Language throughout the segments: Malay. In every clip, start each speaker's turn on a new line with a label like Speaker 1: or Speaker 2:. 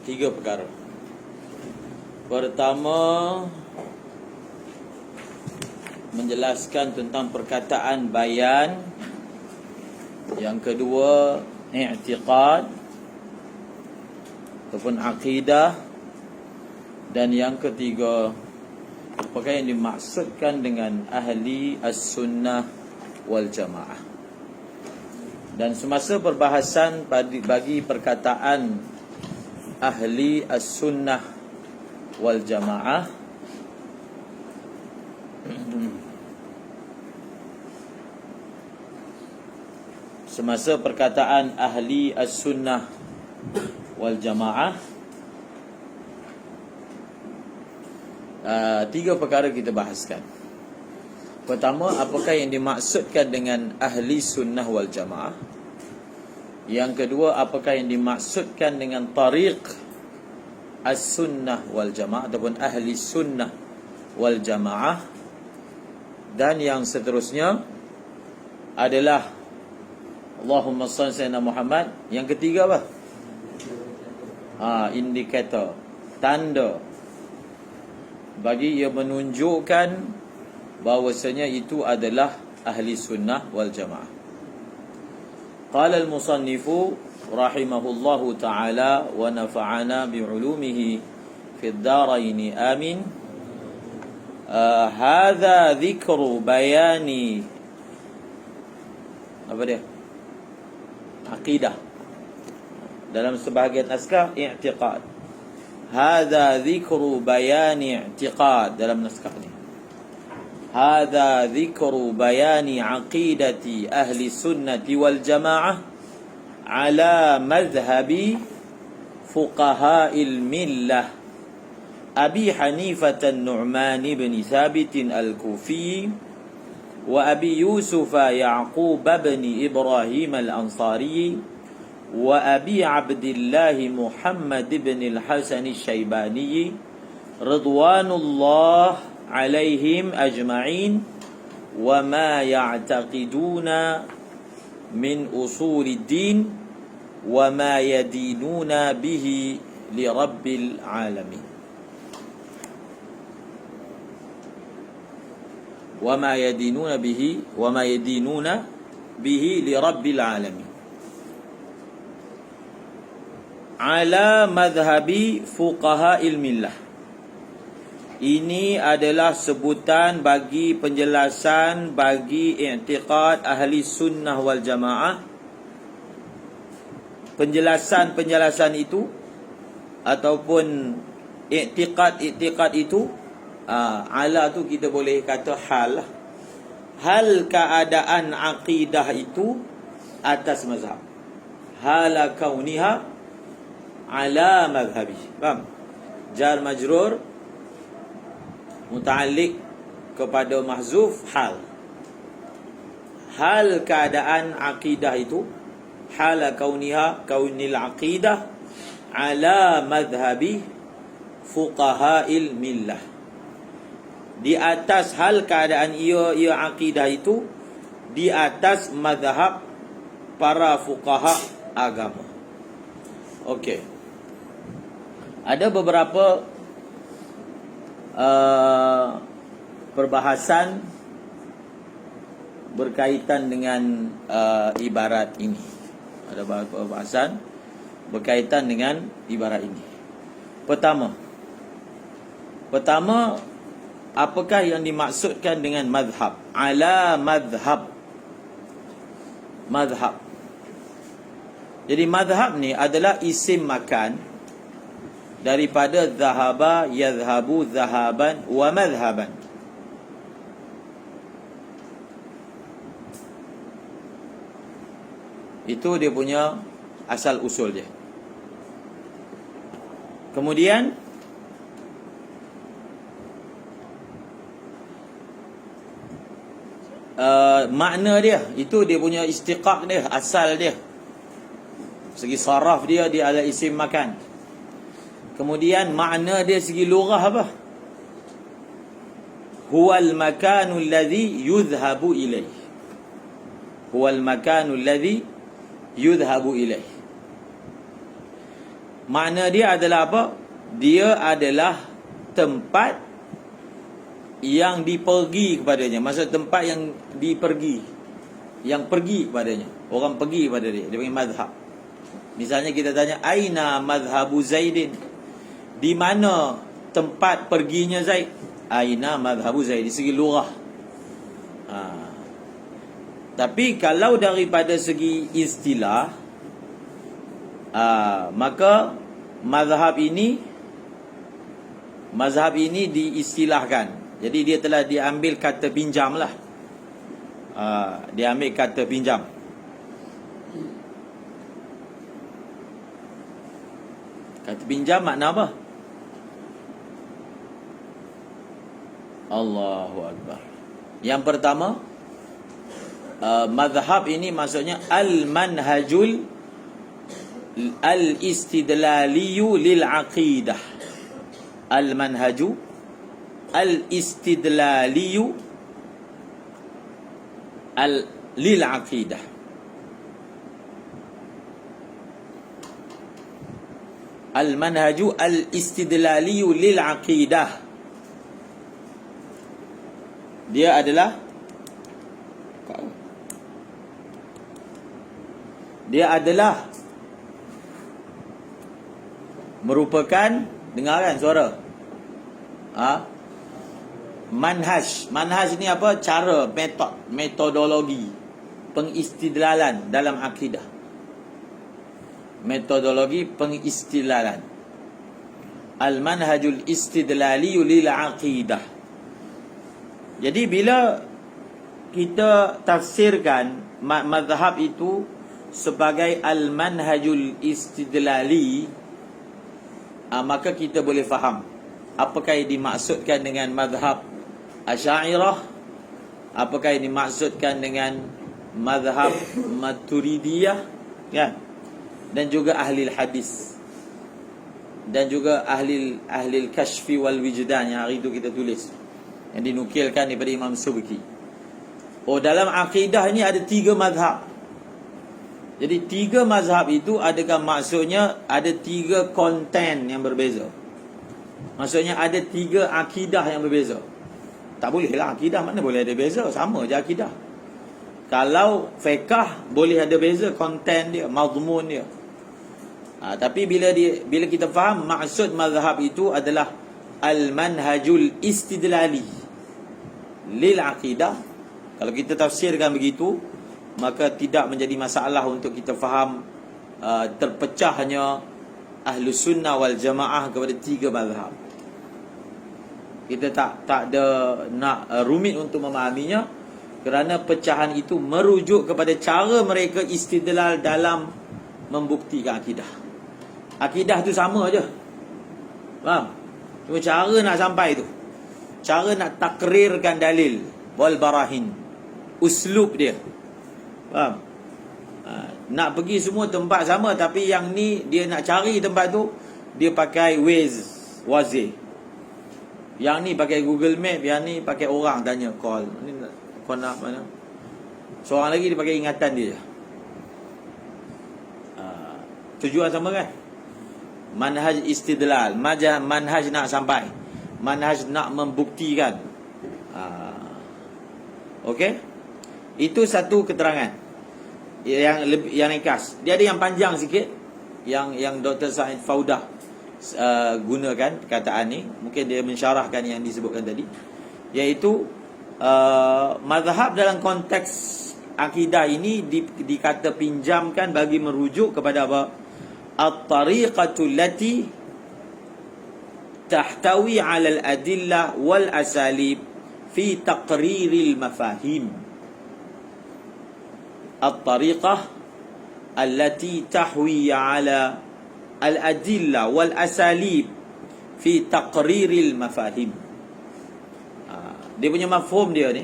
Speaker 1: Tiga perkara. Pertama, menjelaskan tentang perkataan bayan. Yang kedua, i'tiqad ataupun akidah. Dan yang ketiga, apakah yang dimaksudkan dengan ahli as-sunnah wal jamaah. Dan semasa perbahasan bagi perkataan ahli as-sunnah wal jamaah, semasa perkataan ahli as-sunnah wal jamaah, tiga perkara kita bahaskan. Pertama, apakah yang dimaksudkan dengan ahli sunnah wal jamaah. Yang kedua, apakah yang dimaksudkan dengan tariq as-sunnah wal jamaah ataupun ahli sunnah wal jamaah. Dan yang seterusnya adalah Allahumma salli sayyidina Muhammad. Yang ketiga apa? Indikator, tanda bagi ia menunjukkan bahawasanya itu adalah ahli sunnah wal jamaah. Qala al-musannifu rahimahullahu ta'ala wa nafa'ana bi'ulumihi fid darain amin. Hadha dhikru bayani, apa dia? Aqidah. Dalam sebahagian naskah i'tiqad. Hadha dhikru bayani i'tiqad dalam naskah ni. Hadha dhikru bayani aqidati ahli sunnati wal jamaah ala madhhabi fuqaha'il millah Abi Hanifah an-Nu'man ibn Thabit al-Kufi wa Abi Yusuf Ya'qub ibn Ibrahim al-Ansari wa Abi Abdullah Muhammad ibn al-Hasan al-Shaybani ridwanullah alaihim ajma'in wa ma ya'taqiduna min usuliddin wa ma yadinuna bihi li rabbil alamin. Wa ma yadinuna bihi li rabbil alamin. Ala madhhabi fuqaha'il millah. Ini adalah sebutan bagi penjelasan bagi i'tiqad ahli sunnah wal jamaah. Penjelasan itu ataupun i'tiqad itu, ala tu kita boleh kata hal. Hal keadaan akidah itu atas mazhab. Hala kauniha ala madhhabi. Faham? Jar majrur muta'alliq kepada mahzuf hal. Hal keadaan akidah itu, hala kauniha, kaunil aqidah ala madhhabi fuqaha'il millah. Di atas hal keadaan ia akidah itu di atas mazhab para fuqaha agama. Okey. Ada beberapa perbahasan berkaitan dengan ibarat ini. Ada perbahasan berkaitan dengan ibarat ini. Pertama, apakah yang dimaksudkan dengan madhab? Ala madhab. Madhab. Jadi madhab ni adalah isim makan daripada zahaba, yadhhabu, zahaban wa madhhaban. Itu dia punya asal usul dia. Kemudian makna dia, itu dia punya istiqaq dia, asal dia. Segi saraf dia adalah isim makan. Kemudian makna dia segi lughah apa? Huwal makanu alladhi yudhhabu ilaih. Huwal makanu alladhi yudhhabu ilaih. Makna dia adalah apa? Dia adalah tempat yang dipergi kepadanya. Maksud tempat yang dipergi, yang pergi kepadanya. Orang pergi kepada dia. Dia panggil mazhab. Misalnya kita tanya, aina mazhabu Zaidin? Di mana tempat perginya Zaid? Aina mazhabu Zaid. Di segi lurah. Tapi kalau daripada segi istilah, maka mazhab ini diistilahkan. Jadi dia telah diambil kata pinjam lah. Dia ambil kata pinjam. Kata pinjam makna apa? Allahu Akbar. Yang pertama, mazhab ini maksudnya al-manhajul al-istidlaliyu lil-aqidah. Al-manhaju al-istidlaliyu lil-aqidah. Al-manhaju al-istidlaliyu lil-aqidah. Dia adalah merupakan, dengarkan suara, manhaj. Manhaj ni apa? Cara, metodologi pengistidlalan dalam akidah. Metodologi pengistidlalan. Al-manhajul istidlali lil aqidah. Jadi bila kita tafsirkan mazhab itu sebagai al-manhajul istidlali, maka kita boleh faham apakah yang dimaksudkan dengan mazhab Asy'ariyah, apakah yang dimaksudkan dengan mazhab Maturidiyah, kan? Dan juga ahli hadis, dan juga ahli kashfi wal wijdan yang hari itu kita tulis, yang dinukilkan daripada Imam Subki. Dalam akidah ni ada 3 mazhab. Jadi 3 mazhab itu adakah maksudnya ada 3 konten yang berbeza? Maksudnya ada 3 akidah yang berbeza? Tak boleh lah, akidah mana boleh ada beza, sama je akidah. Kalau fiqh boleh ada beza konten dia, mazmun dia. Tapi bila kita faham maksud mazhab itu adalah al-manhajul istidlali lil aqidah, kalau kita tafsirkan begitu, maka tidak menjadi masalah untuk kita faham terpecahnya Ahlus Sunnah wal Jamaah kepada 3 mazhab. Kita tak ada nak rumit untuk memahaminya, kerana pecahan itu merujuk kepada cara mereka istidlal dalam membuktikan akidah. Akidah tu sama aja, faham? Cuma cara nak sampai tu, cara nak takrirkan dalil wal barahin, uslub dia, faham? Nak pergi semua tempat sama, tapi yang ni dia nak cari tempat tu, dia pakai Waze. Yang ni pakai Google Map, yang ni pakai orang tanya call. Ni kau nak mana? Seorang lagi dia pakai ingatan dia. Tujuan sama kan? Manhaj istidlal, manhaj nak sampai, manhaj nak membuktikan. Okey? Itu satu keterangan yang ringkas. Dia ada yang panjang sikit, yang Dr. Said Faudah gunakan perkataan ni. Mungkin dia mensyarahkan yang disebutkan tadi, iaitu mazhab dalam konteks akidah ini dikata pinjamkan bagi merujuk kepada apa? At-tariqatu allati tahtawi 'ala al-adillah wal asalib fi taqriril mafahim. At-tariqah allati tahwi 'ala al-adillah wal asalib fi taqriril mafahim. Dia punya mafhum dia ni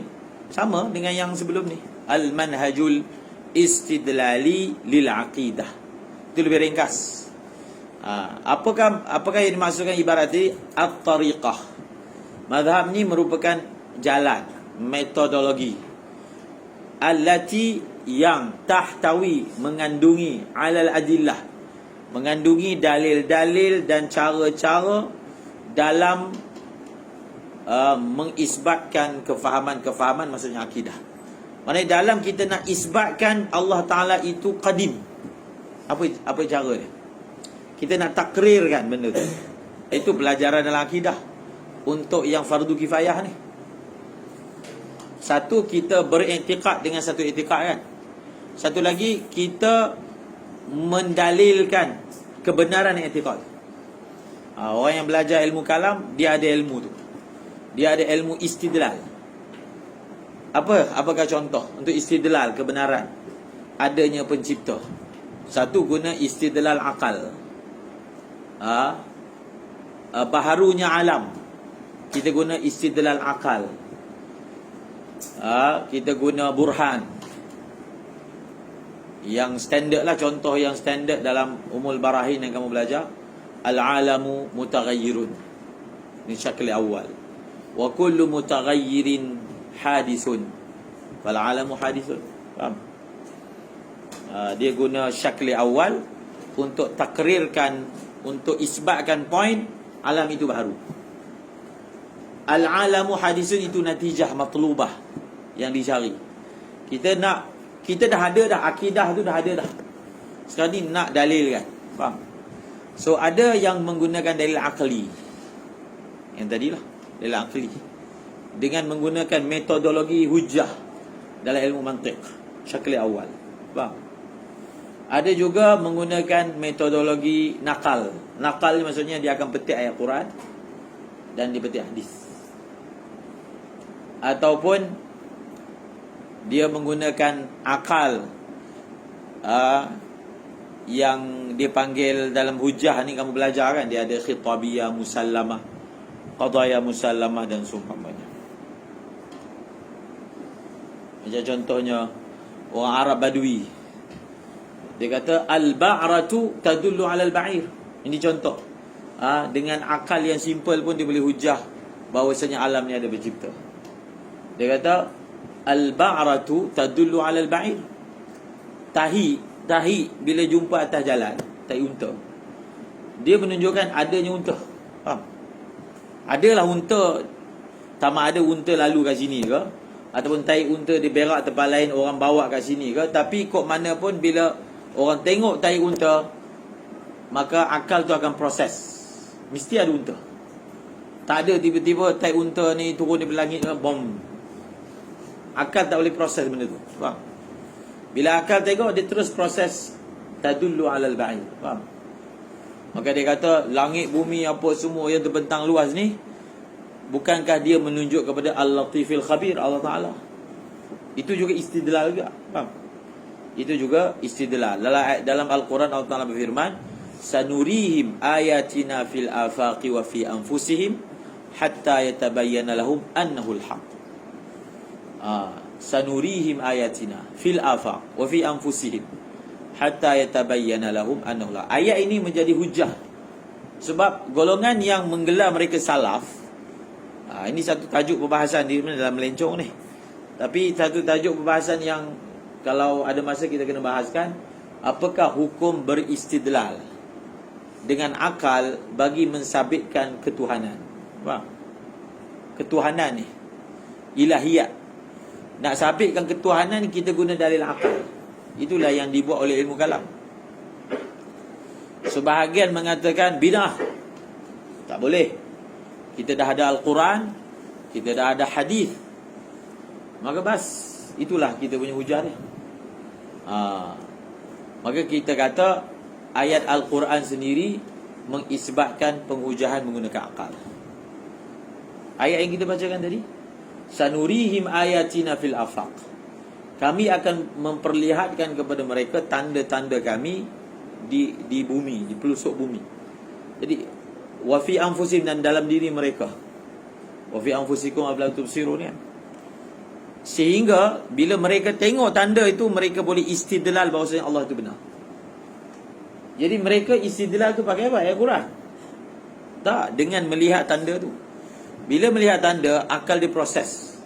Speaker 1: sama dengan yang sebelum ni, al-manhajul istidlali lil aqidah. Itu lebih ringkas. Apakah yang dimaksudkan ibarat ini? At-tariqah. Mazhab ni merupakan jalan, metodologi, allati yang tahtawi, mengandungi, alal adillah, mengandungi dalil-dalil dan cara-cara dalam mengisbatkan kefahaman-kefahaman, maksudnya akidah. Maksudnya dalam kita nak isbatkan Allah Ta'ala itu qadim, apa cara dia? Kita nak takrirkan benda tu. Itu pelajaran dalam akidah untuk yang fardu kifayah ni. Satu, kita beriktikad dengan satu iktikad kan. Satu lagi, kita mendalilkan kebenaran iktikad. Orang yang belajar ilmu kalam, dia ada ilmu tu. Dia ada ilmu istidlal. Apakah contoh untuk istidlal kebenaran adanya pencipta? Satu, guna istidlal akal. Baharunya alam, kita guna istidlal akal. Kita guna burhan. Yang standard lah, contoh yang standard dalam Umul Barahin yang kamu belajar, al-alamu mutaghayyirun, ini syakli awal. Wa kullu mutaghayyirin hadisun, fal alamu hadisun. Faham? Dia guna syakli awal untuk takrirkan, untuk isbatkan poin alam itu baru. Al-alamu hadisun itu natijah matlubah yang dicari. Kita dah ada dah, akidah tu dah ada dah. Sekarang ni nak dalil kan. Faham? So ada yang menggunakan dalil akli. Yang tadilah dalil akli, dengan menggunakan metodologi hujjah dalam ilmu mantiq, syakli awal. Faham? Ada juga menggunakan metodologi nakal. Nakal maksudnya dia akan petik ayat Quran dan dia petik hadis. Ataupun dia menggunakan akal yang dipanggil dalam hujjah ni, kamu belajar kan, dia ada khitabiyah musallamah, qadaya musallamah dan seumpamanya. Macam contohnya orang Arab Badui, dia kata al-ba'ratu tadullu 'ala al-ba'ir. Ini contoh. Dengan akal yang simple pun dia boleh hujjah bahawasanya alam ni ada pencipta. Dia kata al-ba'ratu tadullu 'ala al-ba'ir. Tahi bila jumpa atas jalan, tahi unta, dia menunjukkan adanya unta. Faham? Adalah unta, sama ada unta lalu kat sini ke, ataupun tahi unta dia berak tempat lain, orang bawa kat sini ke. Tapi kok mana pun, bila orang tengok tahi unta, maka akal tu akan proses, mesti ada unta. Tak ada tiba-tiba tahi unta ni turun dari langit, bom. Akal tak boleh proses benda tu. Faham? Bila akal tengok, dia terus proses tadullu 'alal ba'id. Faham? Maka dia kata langit bumi apa semua yang terbentang luas ni, bukankah dia menunjuk kepada Al-Latifil Khabir, Allah Ta'ala? Itu juga istidlal juga. Faham? Itu juga istidlal. Dalam Al-Quran Allah Ta'ala berfirman, sanurihim ayatina fil afaqi wa fi anfusihim hatta yatabayyana lahum annahu al-haq. Sanurihim ayatina fil afaq wa fi anfusihim hatta yatabayyana lahum annahu la. Ayat ini menjadi hujah sebab golongan yang menggelar mereka salaf, ini satu tajuk perbahasan di dalam melencong ni. Tapi satu tajuk perbahasan yang kalau ada masa kita kena bahaskan, apakah hukum beristidlal dengan akal bagi mensabitkan ketuhanan. Faham? Ketuhanan ni, ilahiyat. Nak sabitkan ketuhanan, kita guna dalil akal. Itulah yang dibuat oleh ilmu kalam. Sebahagian mengatakan bid'ah, tak boleh. Kita dah ada Al-Quran, kita dah ada hadis, maka bas, itulah kita punya hujah ni. Maka kita kata ayat Al-Quran sendiri mengisbatkan penghujahan menggunakan akal. Ayat yang kita bacakan tadi, sanurihim ayatina fil afaq, kami akan memperlihatkan kepada mereka tanda-tanda kami di bumi, di pelusuk bumi. Jadi wa fi anfusihim, dan dalam diri mereka. Wa fi anfusikum afala tubsirun ya. Sehingga bila mereka tengok tanda itu, mereka boleh istidlal bahawasanya Allah itu benar. Jadi mereka istidlal tu pakai apa? Ayat Quran? Tak, dengan melihat tanda tu. Bila melihat tanda, akal diproses.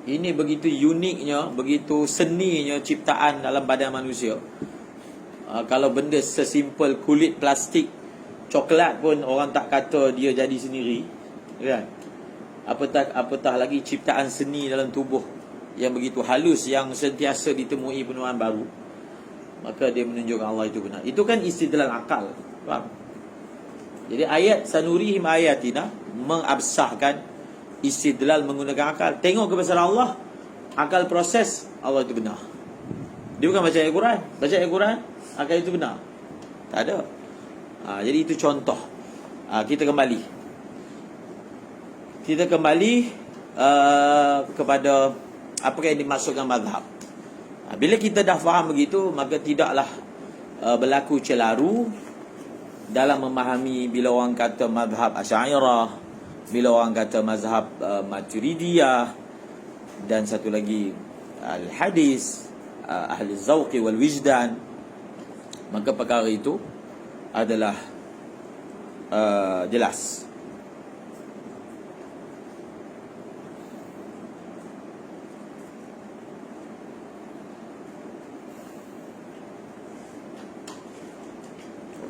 Speaker 1: Ini begitu uniknya, begitu seninya ciptaan dalam badan manusia. Kalau benda sesimpel kulit plastik, coklat pun orang tak kata dia jadi sendiri, kan? Apatah lagi ciptaan seni dalam tubuh yang begitu halus, yang sentiasa ditemui penemuan baru, maka dia menunjukkan Allah itu benar. Itu kan istidlal akal, faham? Jadi ayat sanurihim ayatina mengabsahkan istidlal menggunakan akal. Tengok kebesaran Allah, akal proses Allah itu benar. Dia bukan baca ayat Quran. Baca ayat Quran, akal itu benar. Tak ada. Jadi itu contoh. Kita kembali kepada apa yang dimaksudkan mazhab. Bila kita dah faham begitu, maka tidaklah berlaku celaru dalam memahami bila orang kata mazhab Asy'ariyah, bila orang kata mazhab Maturidiyah, dan satu lagi al-hadis, ahli zauqi wal wijdan. Maka perkara itu adalah jelas.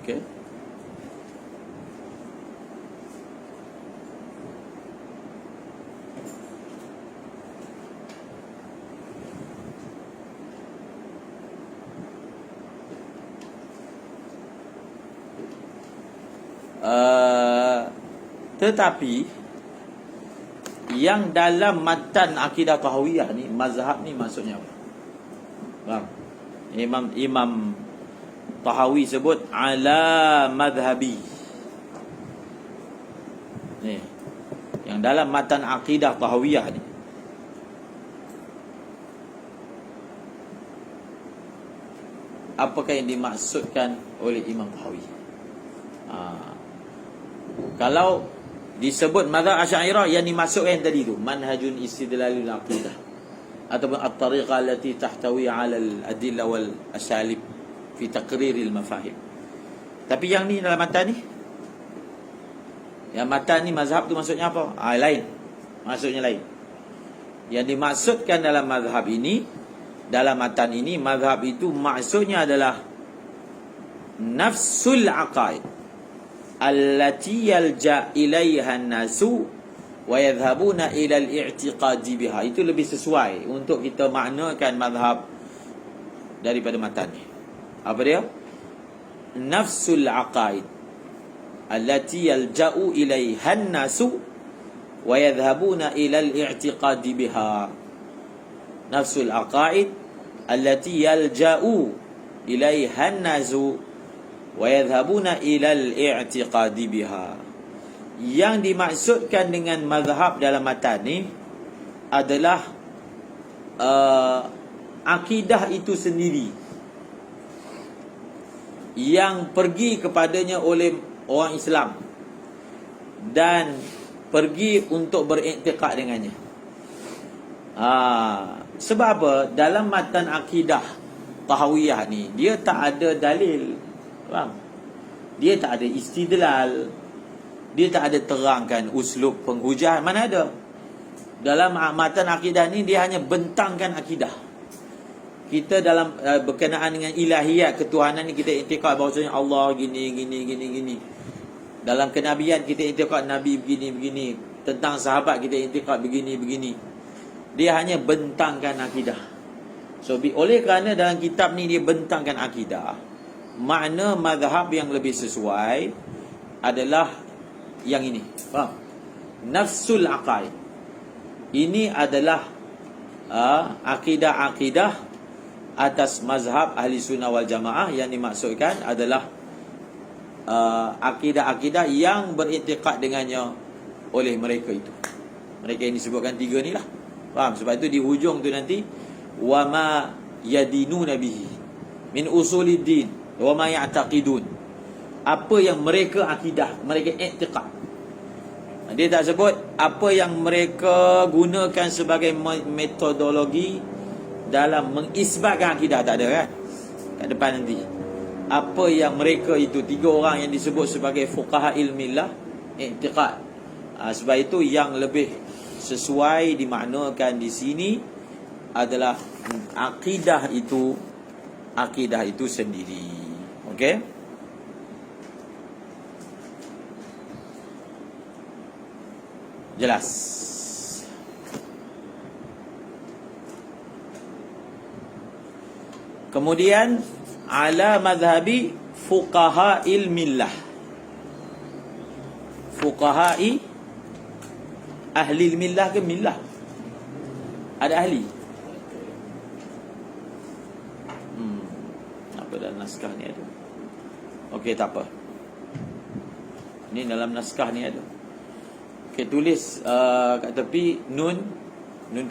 Speaker 1: Okey. Tetapi yang dalam matan akidah tahawiyah ni, mazhab ni maksudnya apa? Bang, Imam Tahawi sebut ala madhabi. Ni, yang dalam matan akidah tahawiyah ni, apakah yang dimaksudkan oleh Imam Tahawi? Kalau disebut mazhab Asy'ariyah, yang dimaksudkan tadi tu manhajun istidlalul aqidah, ataupun at-tariqah allati tahtawi 'ala al-adillah wal asalib fi taqriril mafahim. Tapi yang ni dalam matan ni, yang matan ni mazhab tu maksudnya apa? Lain. Maksudnya lain. Yang dimaksudkan dalam mazhab ini, dalam matan ini, mazhab itu maksudnya adalah nafsul aqaid allati yalja ilaiha an-nasu wa yadhhabuna ila al-i'tiqadi biha. Itu lebih sesuai untuk kita maknakan mazhab daripada matan ni. Apa dia? Nafsul aqaid allati yalja'u ilaiha an-nasu wa yadhhabuna ila al-i'tiqadi biha. Nafsul aqaid allati yalja'u ilaiha an-nasu wa yadhhabuna ila al-i'tiqadi biha. Yang dimaksudkan dengan mazhab dalam matan ni adalah akidah itu sendiri yang pergi kepadanya oleh orang Islam dan pergi untuk beriktikad dengannya. Sebab apa? Dalam matan akidah tahawiyah ni, dia tak ada dalil, faham? Dia tak ada istidlal, dia tak ada terangkan uslub penghujah. Mana ada? Dalam matan akidah ni, dia hanya bentangkan akidah. Kita dalam berkenaan dengan ilahiyat, ketuhanan ni, kita iktikad bahawasanya Allah gini. Dalam kenabian kita iktikad Nabi begini. Tentang sahabat kita iktikad begini. Dia hanya bentangkan akidah. So oleh kerana dalam kitab ni dia bentangkan akidah, makna mazhab yang lebih sesuai adalah yang ini, faham? Nafsul aqaid. Ini adalah akidah-akidah atas mazhab ahli sunnah wal jamaah. Yang dimaksudkan adalah akidah-akidah yang beriktikad dengannya oleh mereka itu. Mereka yang disebutkan tiga ni lah, faham? Sebab itu di hujung tu nanti, wa ma yadinuna bihi min usuliddin wa ma ya'taqidun. Apa yang mereka akidah, mereka iktikad. Dia tak sebut apa yang mereka gunakan sebagai metodologi dalam mengisbatkan akidah, tak ada kan? Kat depan nanti, apa yang mereka itu, tiga orang yang disebut sebagai fuqaha ilmillah, iktikad. Sebab itu yang lebih sesuai dimaknakan di sini adalah akidah itu sendiri. Okey. Jelas. Kemudian ala madhhabi fuqaha'il millah. Fuqaha'i ahli millah ke millah? Ada ahli? Apa dalam naskah ni ada? Okey, tak apa. Ni dalam naskah ni ada. Okey, tulis kat tepi nun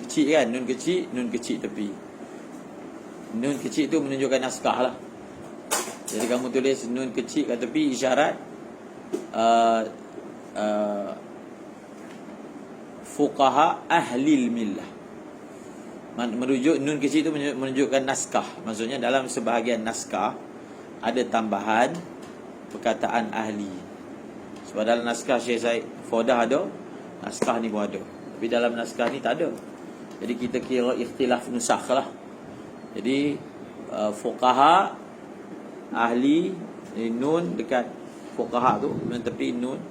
Speaker 1: kecil kan, nun kecil tepi. Nun kecil tu menunjukkan naskah lah. Jadi kamu tulis nun kecil kat tepi isyarat fuqaha ahli millah. Merujuk nun kecil itu menunjukkan naskah. Maksudnya dalam sebahagian naskah ada tambahan perkataan ahli. Sebab dalam naskah Syekh Said Faudah ada, naskah ni pun ada. Tapi dalam naskah ni tak ada. Jadi kita kira ikhtilaf nusakh lah. Jadi fuqaha ahli, nun dekat fuqaha tu, nun tepi nun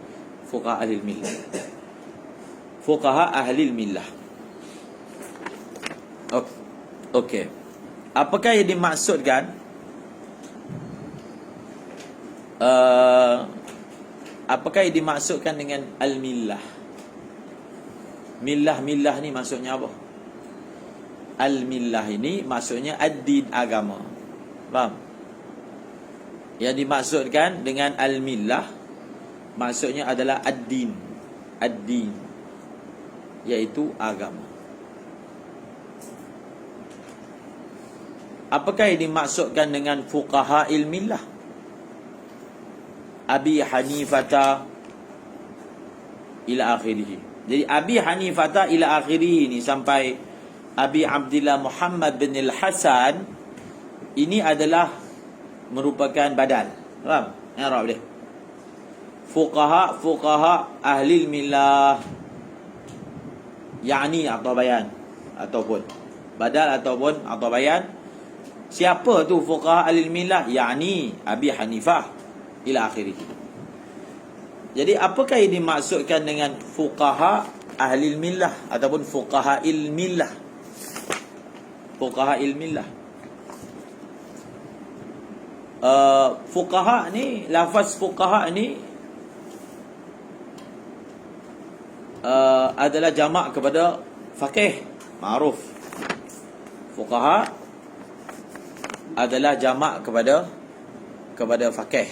Speaker 1: fuqaha ahli millah. Fuqaha ahli millah. Okey. Apakah yang dimaksudkan apakah yang dimaksudkan dengan al-millah? Millah ni maksudnya apa? Al-millah ini maksudnya ad-din, agama. Faham? Yang dimaksudkan dengan al-millah maksudnya adalah ad-din. Ad-din iaitu agama. Apakah yang dimaksudkan dengan fuqaha'il millah? Abi Hanifata ila akhirih. Jadi Abi Hanifata ila akhirih ni sampai Abi Abdillah Muhammad bin Al-Hasan, ini adalah merupakan badal. Faham? I'rab dia. Fuqaha ahli millah, yakni atau bayan ataupun badal ataupun atau bayan. Siapa tu fuqaha ahli millah? Yakni Abi Hanifah ila akhirih. Jadi apakah yang dimaksudkan dengan fuqaha ahli millah ataupun fuqaha'il millah? Fuqaha'il millah. Fuqaha ni, lafaz fuqaha ni adalah jamak kepada faqih, ma'ruf. Fuqaha adalah jamak kepada faqih.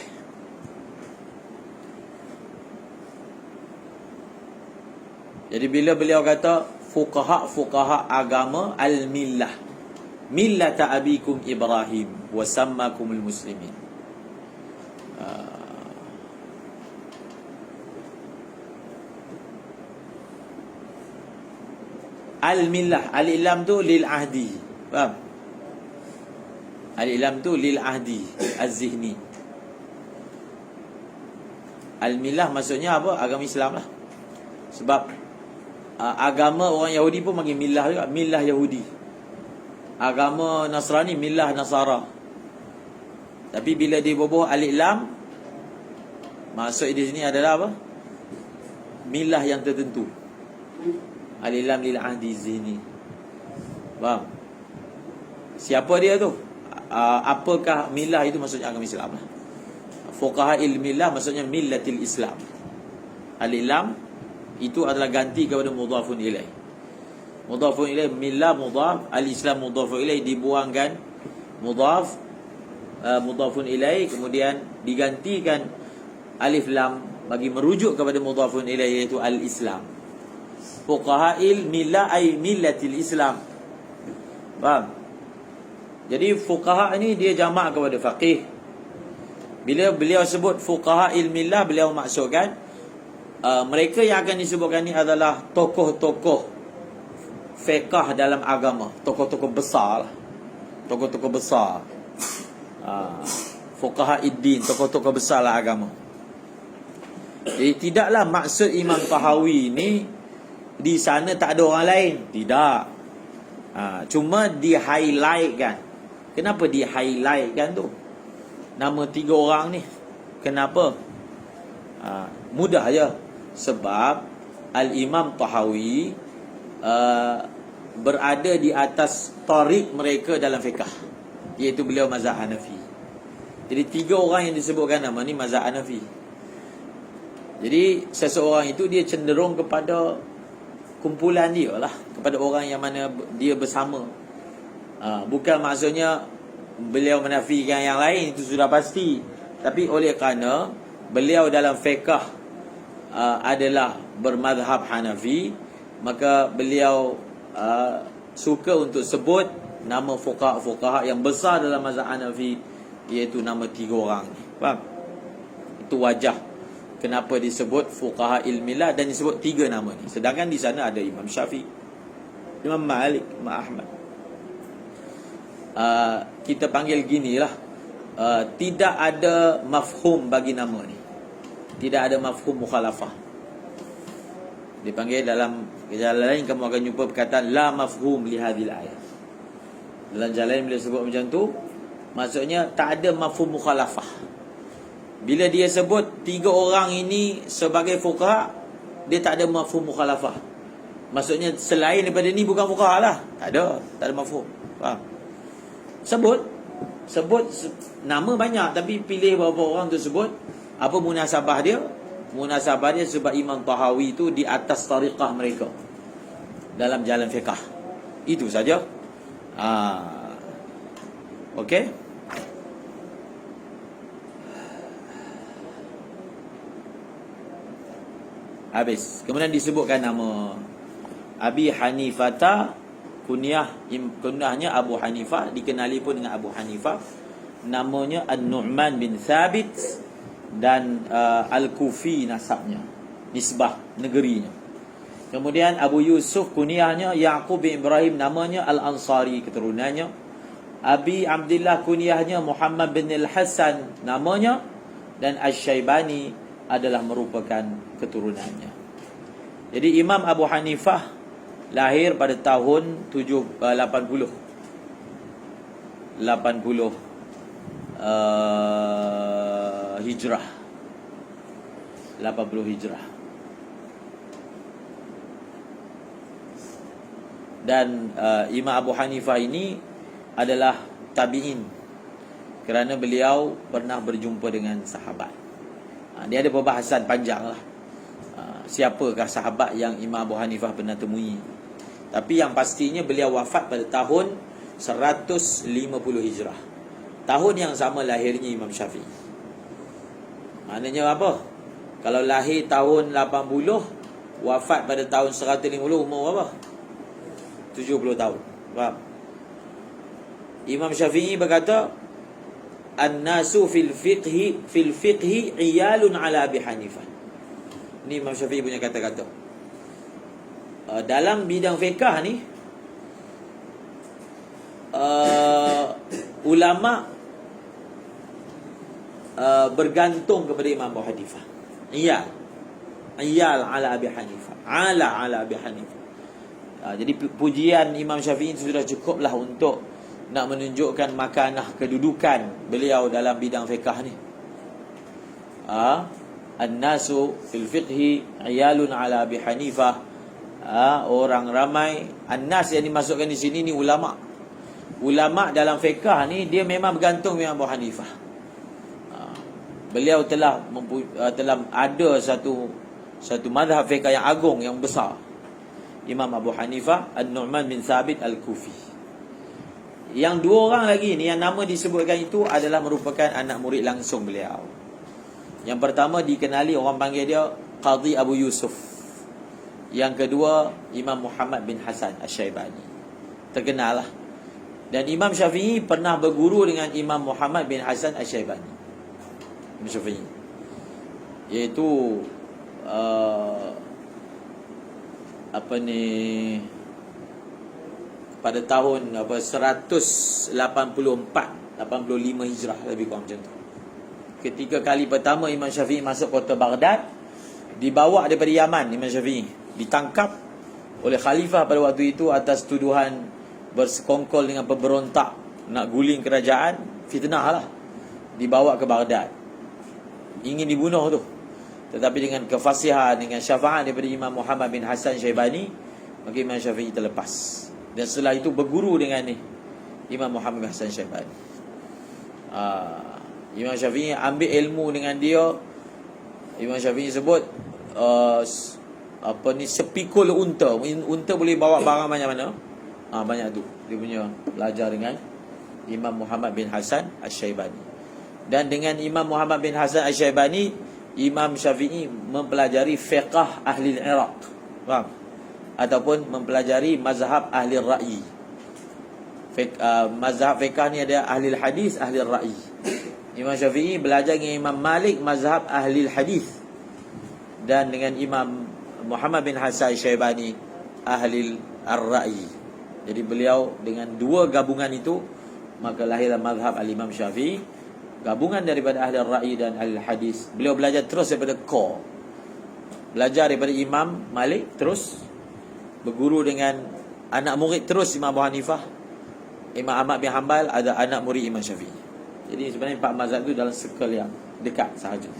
Speaker 1: Jadi bila beliau kata fuqaha agama al-millah, millata abikum Ibrahim wa sammakumul muslimin. Al-millah, al-ilam tu lil ahdi. Faham? Al-ilam tu lil ahdi az-zihni. Al-millah maksudnya apa? Agama Islam lah. Sebab agama orang Yahudi pun panggil millah juga, millah Yahudi. Agama Nasrani millah Nasara. Tapi bila dibubuh al-ilam, maksud di sini adalah apa? Millah yang tertentu. Al-ilam lil ahdi zihni. Faham? Siapa dia tu? Apakah millah itu? Maksudnya agama Islam lah. Fuqaha'il millah maksudnya millatil Islam. Al-ilam itu adalah ganti kepada mudhafun ilaih. Mudhafun ilaih, millah mudhaf, al-Islam mudhafun ilaih, dibuangkan mudhafun ilaih, kemudian digantikan alif lam bagi merujuk kepada mudhafun ilaih, iaitu al-Islam. Fuqaha'il millah ay millatil Islam. Faham? Jadi fuqaha ni dia jamak kepada faqih. Bila beliau sebut fuqaha'il millah, beliau maksudkan mereka yang akan disebutkan ni adalah tokoh-tokoh fiqh dalam agama, tokoh-tokoh besar lah. Tokoh-tokoh besar, fuqaha'id din, tokoh-tokoh besar lah agama. Jadi tidaklah maksud Imam Tahawi ni di sana tak ada orang lain. Tidak. Cuma di-highlight kan. Kenapa di-highlight kan tu? nama 3 orang ni. Kenapa? Mudah je. Sebab Al-Imam Tahawi berada di atas tarik mereka dalam fiqh, iaitu beliau mazhab Hanafi. Jadi 3 orang yang disebutkan nama ni mazhab Hanafi. Jadi seseorang itu dia cenderung kepada kumpulan dia lah, kepada orang yang mana dia bersama. Bukan maksudnya beliau menafikan yang lain, itu sudah pasti. Tapi oleh kerana beliau dalam fiqh adalah bermazhab Hanafi, maka beliau suka untuk sebut nama fuqaha yang besar dalam mazhab Hanafi, iaitu nama 3 orang ni. Faham? Itu wajah kenapa disebut fuqaha ilmilah dan disebut 3 nama ni. Sedangkan di sana ada Imam Syafi'i, Imam Malik, Imam Ahmad. Kita panggil ginilah, tidak ada mafhum bagi nama ni. Tidak ada mafhum mukhalafah. Dipanggil dalam jalan lain kamu akan jumpa perkataan la mafhum li hadhil ayat. Dalam jalan lain bila sebut macam tu, maksudnya tak ada mafhum mukhalafah. Bila dia sebut 3 orang ini sebagai fuqaha, dia tak ada mafhum mukhalafah. Maksudnya selain daripada ni bukan fuqaha lah. Tak ada mafhum. Faham? Sebut nama banyak, tapi pilih beberapa orang untuk sebut. Apa munasabah dia? Munasabah dia sebab Imam Tahawi itu di atas tariqah mereka dalam jalan fiqh. Itu saja. Okey. Habis. Kemudian disebutkan nama Abi Hanifata, kunyahnya Abu Hanifah, dikenali pun dengan Abu Hanifah. Namanya An-Nu'man bin Thabit dan Al-Kufi nasabnya, nisbah negerinya. Kemudian Abu Yusuf kunyahnya Yaqub bin Ibrahim, namanya Al-Ansari keturunannya. Abi Abdullah kunyahnya Muhammad bin Al-Hasan namanya, dan Asy-Syaibani adalah merupakan keturunannya. Jadi Imam Abu Hanifah lahir pada tahun 80 Hijrah. 80 Hijrah. Dan Imam Abu Hanifah ini adalah tabi'in, kerana beliau pernah berjumpa dengan sahabat. Dia ada perbahasan panjang lah, siapakah sahabat yang Imam Abu Hanifah pernah temui. Tapi yang pastinya beliau wafat pada tahun 150 Hijrah, tahun yang sama lahirnya Imam Syafi'i. Maknanya apa? Kalau lahir tahun 80, wafat pada tahun 150, umur apa? 70 tahun. Faham? Imam Syafi'i berkata, An-nasu fil fiqhi iyalun ala Abi Hanifah. Ini Imam Syafi'i punya kata-kata. Dalam bidang fiqh ni, ulama bergantung kepada Imam Abu Hanifah. Iyal ala Abi Hanifah. Ala Abi Hanifah. Jadi pujian Imam Syafi'i sudah cukuplah untuk nak menunjukkan makanah kedudukan beliau dalam bidang fiqh ni. An-nasu fil fiqhi iyalun ala Abi Hanifah. Orang ramai, an-nas yang dimasukkan di sini ni ulama. Ulama dalam fiqh ni dia memang bergantung dengan Abu Hanifah. Beliau telah ada satu mazhab fiqh yang agung, yang besar. Imam Abu Hanifah, An-Nu'man bin Thabit Al-Kufi. Yang 2 orang lagi ni yang nama disebutkan itu adalah merupakan anak murid langsung beliau. Yang pertama dikenali, orang panggil dia Qadhi Abu Yusuf. Yang kedua Imam Muhammad bin Hasan Asy-Syaibani. Terkenal lah. Dan Imam Syafi'i pernah berguru dengan Imam Muhammad bin Hasan Asy-Syaibani. Imam Syafi'i, iaitu pada tahun 184 85 Hijrah, lebih kurang macam tu. Ketika kali pertama Imam Syafi'i masuk kota Baghdad, dibawa daripada Yaman. Imam Syafi'i ditangkap oleh khalifah pada waktu itu atas tuduhan bersekongkol dengan pemberontak, nak guling kerajaan, fitnah lah. dibawa ke Baghdad, ingin dibunuh tu. Tetapi dengan kefasihan, dengan syafaat daripada Imam Muhammad bin Hasan Syaibani, maka Imam Syafi'i terlepas. Dan setelah itu berguru dengan ni Imam Muhammad bin Hasan Syaibani. Imam Syafi'i ambil ilmu dengan dia. Imam Syafi'i sebut sepikul unta. Unta boleh bawa barang banyak mana? Banyak tu. Dia punya belajar dengan Imam Muhammad bin Hasan Asy-Syaibani. Dan dengan Imam Muhammad bin Hasan Asy-Syaibani, Imam Syafi'i mempelajari fiqh ahli Iraq. Faham? Ataupun mempelajari mazhab ahli ra'yi. Mazhab fiqh ni ada ahli hadis, ahli ra'yi. Imam Syafi'i belajar dengan Imam Malik mazhab ahli hadis. Dan dengan Imam Muhammad bin Hasan Syaibani ahli ar-ra'yi. Jadi beliau dengan dua gabungan itu, maka lahirlah mazhab al-Imam Syafi'i, gabungan daripada ahli ar-ra'yi dan ahli hadis. Beliau belajar terus daripada core. Belajar daripada Imam Malik terus, berguru dengan anak murid terus Imam Abu Hanifah, Imam Ahmad bin Hanbal, ada anak murid Imam Syafi'i. Jadi sebenarnya empat mazhab itu dalam circle yang dekat sahaja.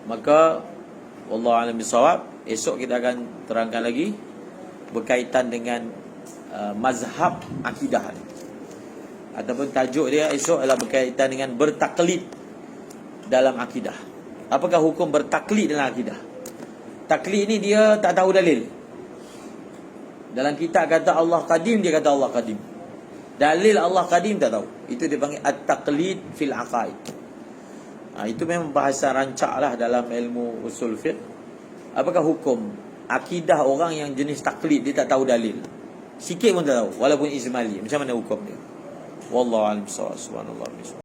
Speaker 1: Maka wallahu a'lam bissawab, esok kita akan terangkan lagi berkaitan dengan mazhab akidah ni. Ataupun tajuk dia esok adalah berkaitan dengan bertaklid dalam akidah. Apakah hukum bertaklid dalam akidah? Taklid ni dia tak tahu dalil. Dalam kitab kata Allah Qadim, dia kata Allah Qadim. Dalil Allah Qadim tak tahu. Itu dipanggil at-taqlid fil aqaid. Itu memang bahasa rancak lah dalam ilmu usul fiqh. Apakah hukum akidah orang yang jenis taklid, dia tak tahu dalil, sikit pun tak tahu, walaupun ijmali, macam mana hukum dia? Wallahu a'lam bishawab. Subhanallah.